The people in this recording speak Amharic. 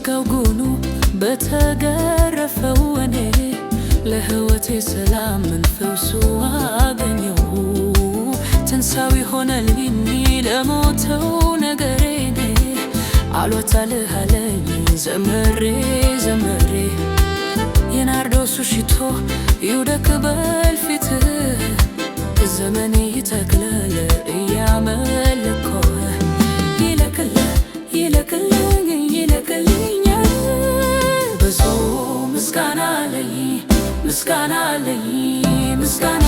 በወጋው ጎኑ በተገረፈው እኔ ለሕይወቴ ሰላምን ፈውሱ አገኘሁ። ትንሣኤ ሆነልኝ ለሞተው ነገሬ አልወጣልህ አለኝ ዘምሬ ዘምሬ የናርዶሱ ሽቶ ይውደቅ በፊትህ ዘመኔ ይተክለል እያመለከው ይለቅልኛል ብዙ ምስጋና አለኝ ምስጋና አለኝ ምስጋና